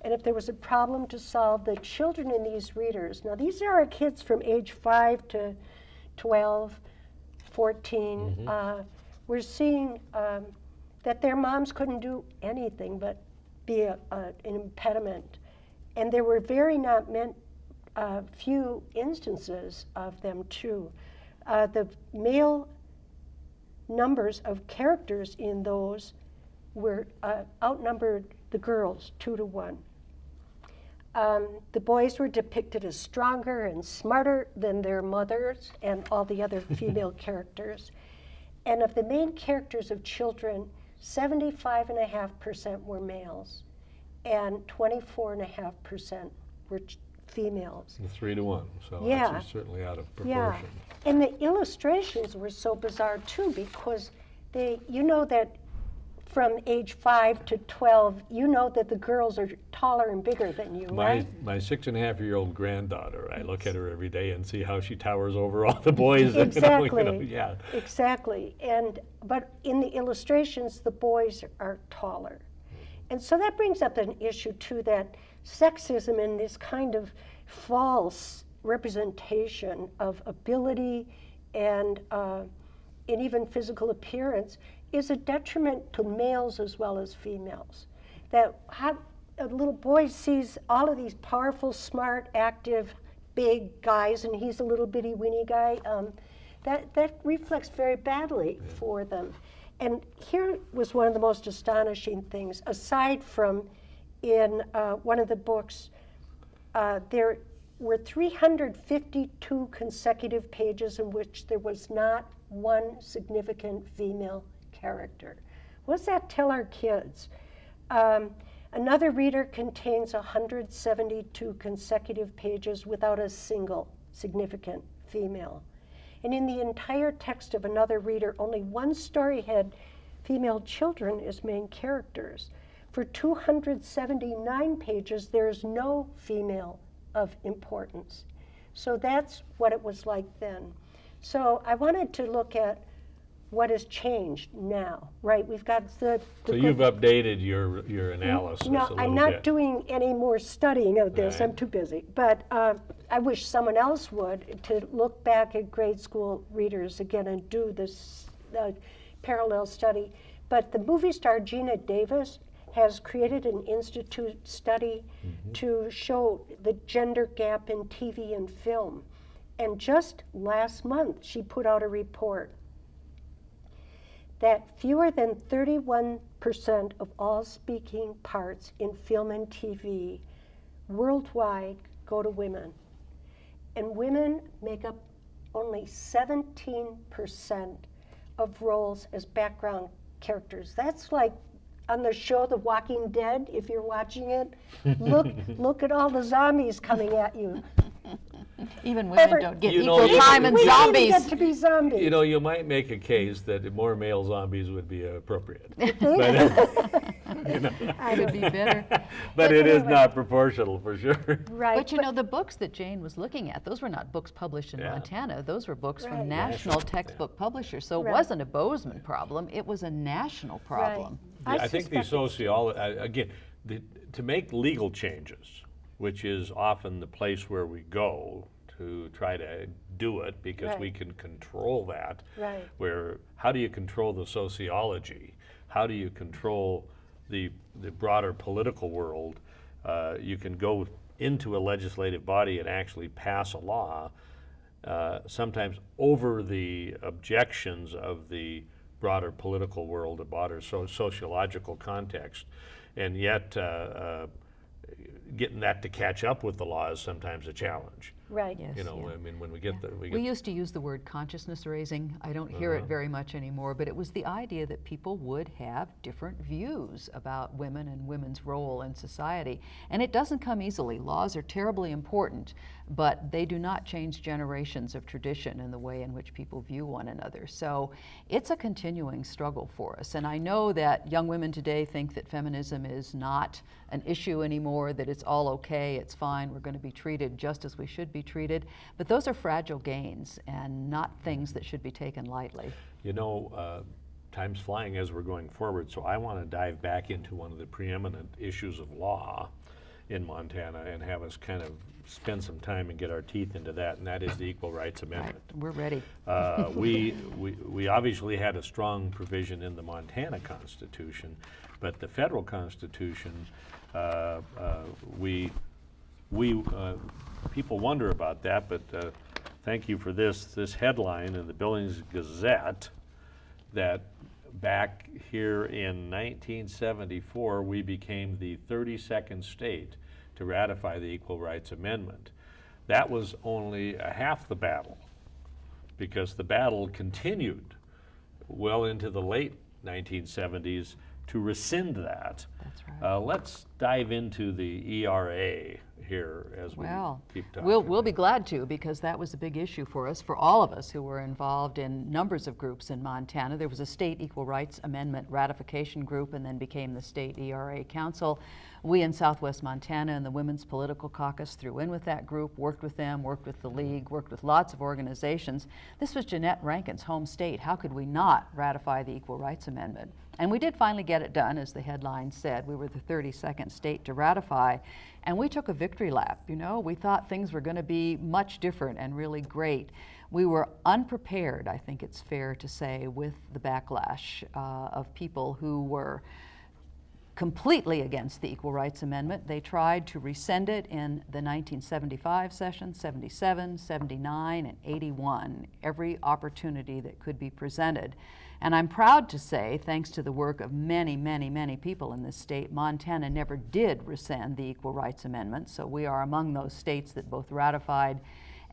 And if there was a problem to solve, the children in these readers, now these are our kids from age 5 to 12, 14, we're seeing that their moms couldn't do anything but be an impediment. And there were few instances of them too. The male numbers of characters in those were outnumbered the girls 2 to 1. The boys were depicted as stronger and smarter than their mothers and all the other female characters. And of the main characters of children, 75.5% were males and 24.5% were females. 3 to 1, so Yeah. that's certainly out of Yeah, proportion. and the illustrations were so bizarre too, because you know that from age 5 to 12, you know that the girls are taller and bigger than you, right? My 6.5-year-old granddaughter, I look at her every day and see how she towers over all the boys. Exactly. You know, yeah. Exactly. But in the illustrations, the boys are taller. And so that brings up an issue too, that sexism and this kind of false representation of ability and even physical appearance is a detriment to males as well as females. That a little boy sees all of these powerful, smart, active, big guys, and he's a little bitty weeny guy, that reflects very badly for them. And here was one of the most astonishing things. Aside from in one of the books, there were 352 consecutive pages in which there was not one significant female character. What does that tell our kids? Another reader contains 172 consecutive pages without a single significant female. And in the entire text of another reader, only one story had female children as main characters. For 279 pages, there's no female of importance. So that's what it was like then. So I wanted to look at what has changed now, right? We've got the So you've updated your analysis a No, little I'm not bit. doing any more studying of this. Right. I'm too busy. But I wish someone else would, to look back at grade school readers again and do this parallel study. But the movie star Jeanette Davis has created an institute study to show the gender gap in TV and film. And just last month, she put out a report that fewer than 31% of all speaking parts in film and TV worldwide go to women. And women make up only 17% of roles as background characters. That's like on the show The Walking Dead, if you're watching it, look at all the zombies coming at you. Even women don't get You know, equal time in We zombies. didn't get to be zombies. You know, you might make a case that more male zombies would be appropriate. Think? It would be better. But it is anyway. not proportional for sure. Right. But you know, the books that Jane was looking at, those were not books published in Yeah. Montana. Those were books Right. from national textbook publishers. So Right. it wasn't a Bozeman problem, it was a national problem. I think the suspect sociology, again, to make legal changes, which is often the place where we go to try to do it because we Right. can control that. Right. Where, how do you control the sociology? How do you control the broader political world? You can go into a legislative body and actually pass a law, sometimes over the objections of the broader political world, a broader sociological context. And yet, getting that to catch up with the law is sometimes a challenge. Right. Yes, You know, yeah. I mean, when we get the, We used to use the word consciousness raising. I don't hear it very much anymore, but it was the idea that people would have different views about women and women's role in society. And it doesn't come easily. Laws are terribly important, but they do not change generations of tradition in the way in which people view one another. So it's a continuing struggle for us. And I know that young women today think that feminism is not an issue anymore, that it's all okay, it's fine, we're going to be treated just as we should be treated. But those are fragile gains and not things that should be taken lightly. You know, time's flying as we're going forward, so I want to dive back into one of the preeminent issues of law in Montana and have us kind of spend some time and get our teeth into that, and that is the Equal Rights Amendment. Right. We're ready. We obviously had a strong provision in the Montana Constitution, but the federal Constitution, people wonder about that, but thank you for this headline in the Billings Gazette that back here in 1974 we became the 32nd state to ratify the Equal Rights Amendment. That was only half the battle, because the battle continued well into the late 1970s to rescind that. That's right. Let's dive into the ERA here as we keep talking. We'll be glad to, because that was a big issue for us, for all of us who were involved in numbers of groups in Montana. There was a state Equal Rights Amendment ratification group and then became the state ERA Council. We in Southwest Montana and the Women's Political Caucus threw in with that group, worked with them, worked with the League, worked with lots of organizations. This was Jeanette Rankin's home state. How could we not ratify the Equal Rights Amendment? And we did finally get it done, as the headline said. We were the 32nd state to ratify, and we took a victory lap. You know, we thought things were going to be much different and really great. We were unprepared, I think it's fair to say, with the backlash of people who were completely against the Equal Rights Amendment. They tried to rescind it in the 1975 session, 77, 79, and 81, every opportunity that could be presented. And I'm proud to say, thanks to the work of many, many, many people in this state, Montana never did rescind the Equal Rights Amendment, so we are among those states that both ratified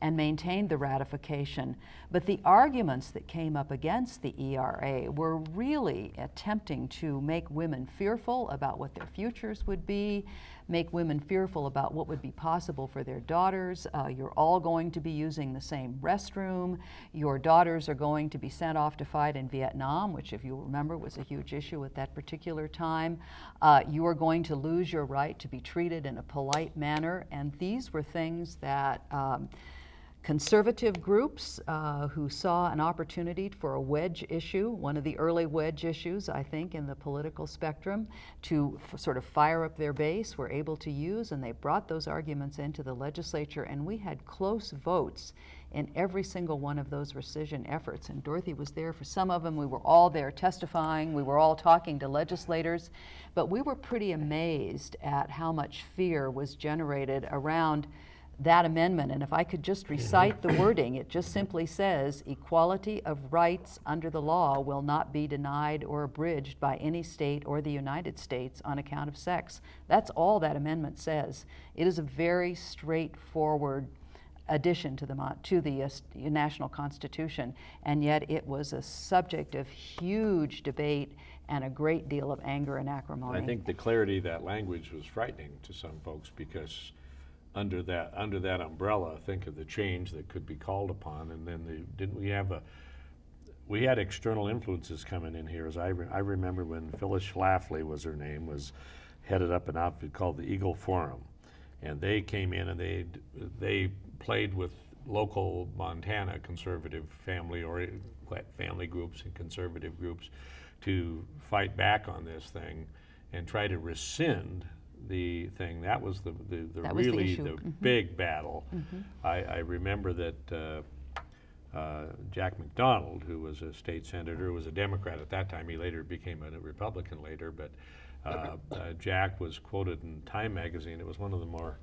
and maintained the ratification. But the arguments that came up against the ERA were really attempting to make women fearful about what their futures would be, make women fearful about what would be possible for their daughters. You're all going to be using the same restroom. Your daughters are going to be sent off to fight in Vietnam, which, if you remember, was a huge issue at that particular time. You are going to lose your right to be treated in a polite manner. And these were things that conservative groups who saw an opportunity for a wedge issue, one of the early wedge issues, I think, in the political spectrum, to sort of fire up their base, were able to use, and they brought those arguments into the legislature, and we had close votes in every single one of those rescission efforts. And Dorothy was there for some of them. We were all there testifying. We were all talking to legislators. But we were pretty amazed at how much fear was generated around that amendment. And if I could just recite the wording, it just simply says, equality of rights under the law will not be denied or abridged by any state or the United States on account of sex. That's all that amendment says. It is a very straightforward addition to the National Constitution, and yet it was a subject of huge debate and a great deal of anger and acrimony. I think the clarity of that language was frightening to some folks, because under that umbrella, think of the change that could be called upon. And then we had external influences coming in here. As I remember when Phyllis Schlafly was her name, was headed up an outfit called the Eagle Forum, and they came in and they played with local Montana conservative family groups and conservative groups to fight back on this thing and try to rescind the thing. That was the big battle. I remember that Jack McDonald, who was a state senator, was a Democrat at that time. He later became a Republican later, but Jack was quoted in Time magazine. It was one of the more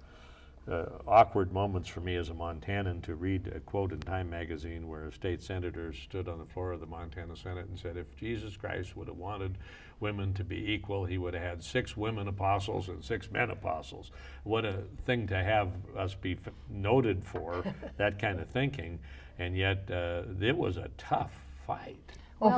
awkward moments for me as a Montanan to read a quote in Time magazine where a state senator stood on the floor of the Montana Senate and said, if Jesus Christ would have wanted women to be equal, he would have had 6 women apostles and 6 men apostles. What a thing to have us be noted for, that kind of thinking, and yet it was a tough fight. Well,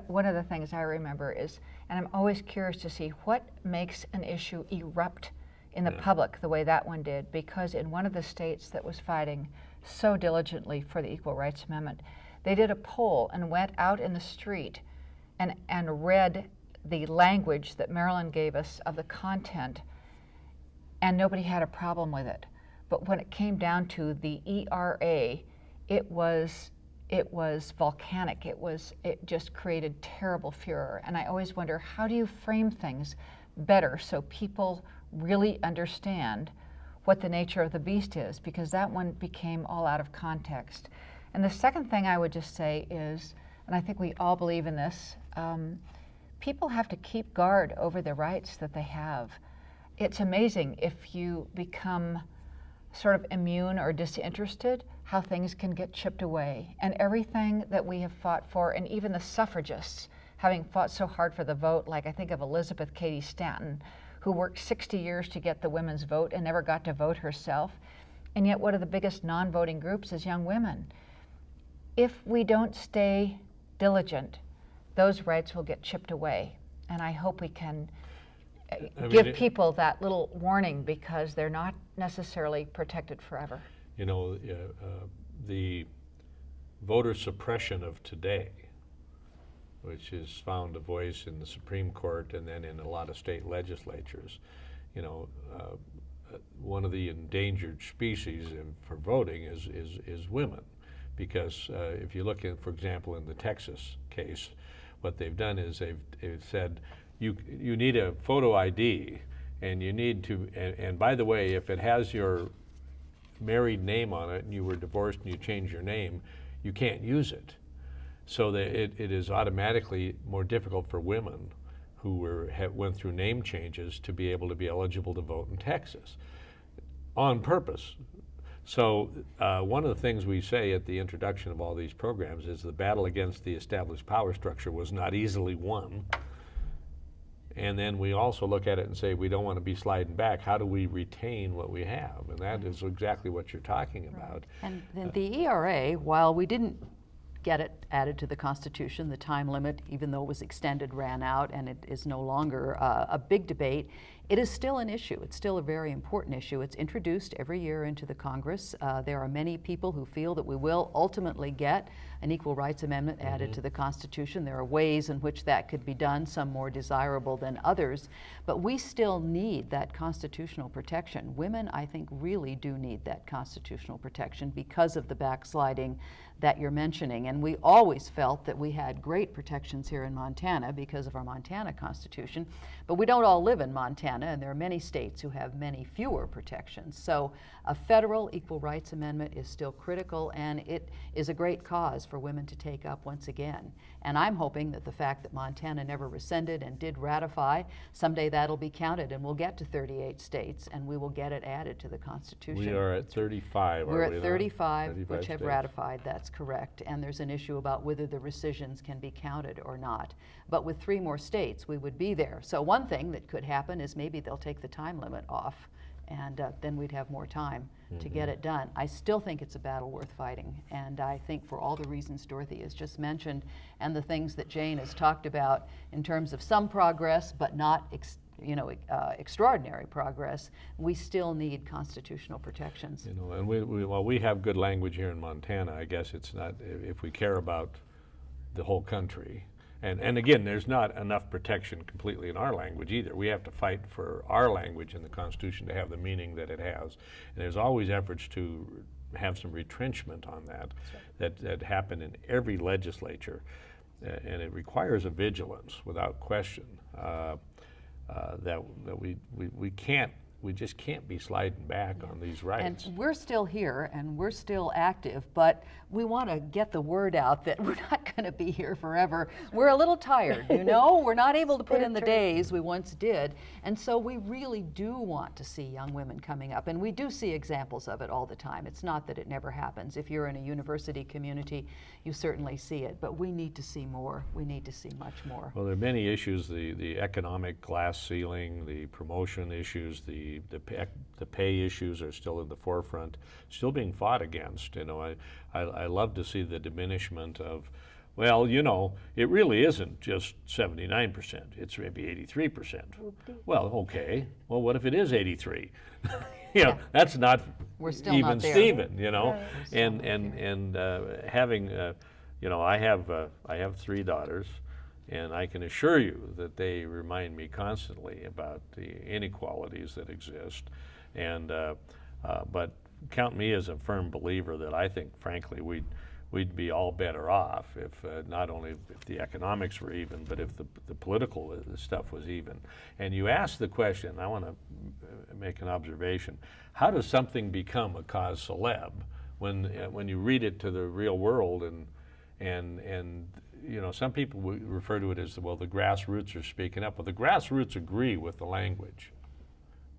one of the things I remember is, and I'm always curious to see what makes an issue erupt in the public the way that one did, because in one of the states that was fighting so diligently for the Equal Rights Amendment, they did a poll and went out in the street and read the language that Maryland gave us of the content, and nobody had a problem with it. But when it came down to the ERA, it was volcanic. It just created terrible furor. And I always wonder, how do you frame things better so people really understand what the nature of the beast is? Because that one became all out of context. And the second thing I would just say is, and I think we all believe in this, people have to keep guard over the rights that they have. It's amazing if you become sort of immune or disinterested, how things can get chipped away. And everything that we have fought for, and even the suffragists, having fought so hard for the vote, like I think of Elizabeth Cady Stanton, who worked 60 years to get the women's vote and never got to vote herself. And yet one of the biggest non-voting groups is young women. If we don't stay diligent, those rights will get chipped away. And I hope we can give people that little warning, because they're not necessarily protected forever. You know, the voter suppression of today, which has found a voice in the Supreme Court and then in a lot of state legislatures, you know, one of the endangered species for voting is women. Because if you look at, for example, in the Texas case, what they've done is they've said, you need a photo ID, and you need to, and by the way, if it has your married name on it and you were divorced and you change your name, you can't use it. So that it is automatically more difficult for women who went through name changes to be able to be eligible to vote in Texas, on purpose. So one of the things we say at the introduction of all these programs is the battle against the established power structure was not easily won. And then we also look at it and say, we don't want to be sliding back. How do we retain what we have? And that is exactly what you're talking about. And then the ERA, while we didn't get it added to the Constitution, the time limit, even though it was extended, ran out, and it is no longer a big debate, it is still an issue. It's still a very important issue. It's introduced every year into the Congress. There are many people who feel that we will ultimately get an Equal Rights Amendment added to the Constitution. There are ways in which that could be done, some more desirable than others, but we still need that constitutional protection. Women, I think, really do need that constitutional protection because of the backsliding that you're mentioning. And we always felt that we had great protections here in Montana because of our Montana Constitution, but we don't all live in Montana, and there are many states who have many fewer protections. So a federal Equal Rights Amendment is still critical, and it is a great cause for women to take up once again. And I'm hoping that the fact that Montana never rescinded and did ratify, someday that'll be counted and we'll get to 38 states and we will get it added to the Constitution. We are at 35. We're at 35 which have states. ratified, that's correct. And there's an issue about whether the rescissions can be counted or not. But with 3 more states, we would be there. So one thing that could happen is maybe they'll take the time limit off, and then we'd have more time to get it done. I still think it's a battle worth fighting, and I think for all the reasons Dorothy has just mentioned and the things that Jane has talked about in terms of some progress but not extraordinary progress, we still need constitutional protections. You know, and while we have good language here in Montana, I guess it's not, if we care about the whole country. And again, there's not enough protection completely in our language either. We have to fight for our language in the Constitution to have the meaning that it has. And there's always efforts to have some retrenchment on that, that happen in every legislature. And it requires a vigilance, without question, that we can't we just can't be sliding back on these rights. And we're still here and we're still active, but we want to get the word out that we're not going to be here forever. We're a little tired, you know? We're not able to put in the days we once did. And so we really do want to see young women coming up. And we do see examples of it all the time. It's not that it never happens. If you're in a university community, you certainly see it. But we need to see more. We need to see much more. Well, there are many issues, the economic glass ceiling, the promotion issues, the pay issues are still in the forefront, still being fought against. You know, I love to see the diminishment of, well, you know, it really isn't just 79%, it's maybe 83%. Well, okay, well, what if it is 83? You know, that's not We're still even not there. Steven, you know? Right. And having, you know, I have 3 daughters, and I can assure you that they remind me constantly about the inequalities that exist. And but count me as a firm believer that I think, frankly, we'd be all better off if not only if the economics were even, but if the political stuff was even. And you ask the question, I want to make an observation, how does something become a cause célèbre when you read it to the real world and you know, some people refer to it as, well, the grassroots are speaking up. Well, the grassroots agree with the language,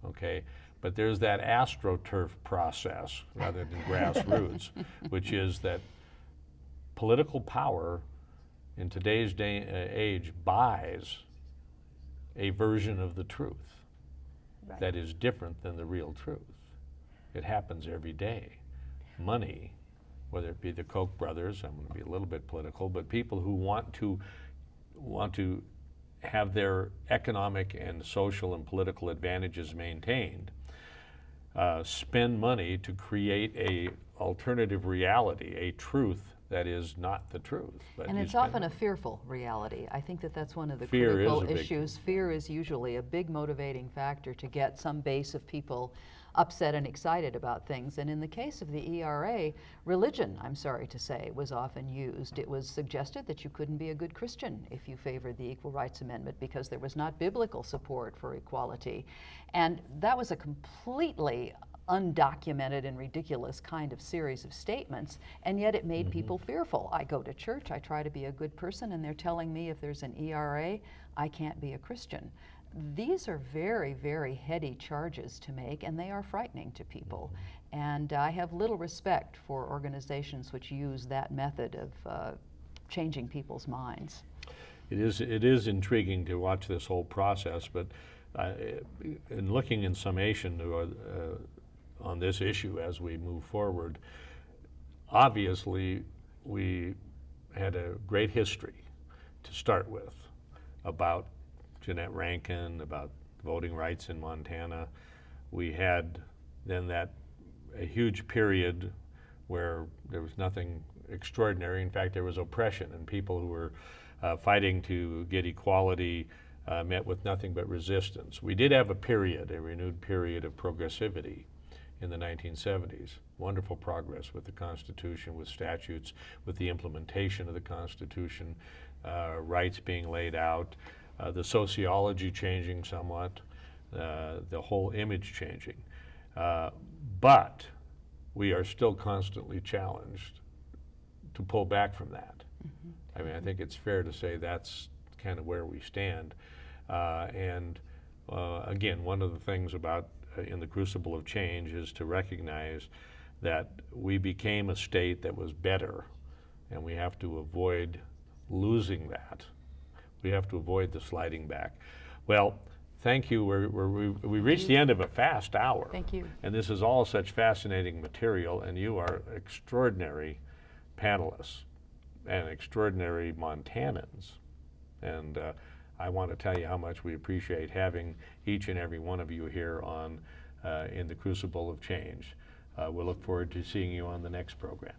okay? But there's that astroturf process rather than grassroots, which is that political power in today's age buys a version of the truth that is different than the real truth. It happens every day. Money, whether it be the Koch brothers, I'm going to be a little bit political, but people who want to have their economic and social and political advantages maintained, spend money to create a alternative reality, a truth that is not the truth. But And it's often a fearful reality. I think that that's one of the Fear critical is a big issues. Fear is usually a big motivating factor to get some base of people upset and excited about things. And in the case of the ERA, religion, I'm sorry to say, was often used. It was suggested that you couldn't be a good Christian if you favored the Equal Rights Amendment because there was not biblical support for equality. And that was a completely undocumented and ridiculous kind of series of statements, and yet it made people fearful. I go to church, I try to be a good person, and they're telling me if there's an ERA, I can't be a Christian. These are very, very heady charges to make, and they are frightening to people. And I have little respect for organizations which use that method of changing people's minds. It is intriguing to watch this whole process, but in looking in summation on this issue as we move forward, obviously we had a great history to start with about Jeanette Rankin, about voting rights in Montana. We had then a huge period where there was nothing extraordinary. In fact, there was oppression, and people who were fighting to get equality met with nothing but resistance. We did have a renewed period of progressivity in the 1970s. Wonderful progress with the Constitution, with statutes, with the implementation of the Constitution, rights being laid out, the sociology changing somewhat, the whole image changing. But we are still constantly challenged to pull back from that. I mean, I think it's fair to say that's kind of where we stand. And again, one of the things about in the crucible of change is to recognize that we became a state that was better, and we have to avoid losing that. We have to avoid the sliding back. Well, thank you. We reached the end of a fast hour. Thank you. And this is all such fascinating material, and you are extraordinary panelists and extraordinary Montanans. And I want to tell you how much we appreciate having each and every one of you here on in the Crucible of Change. We'll look forward to seeing you on the next program.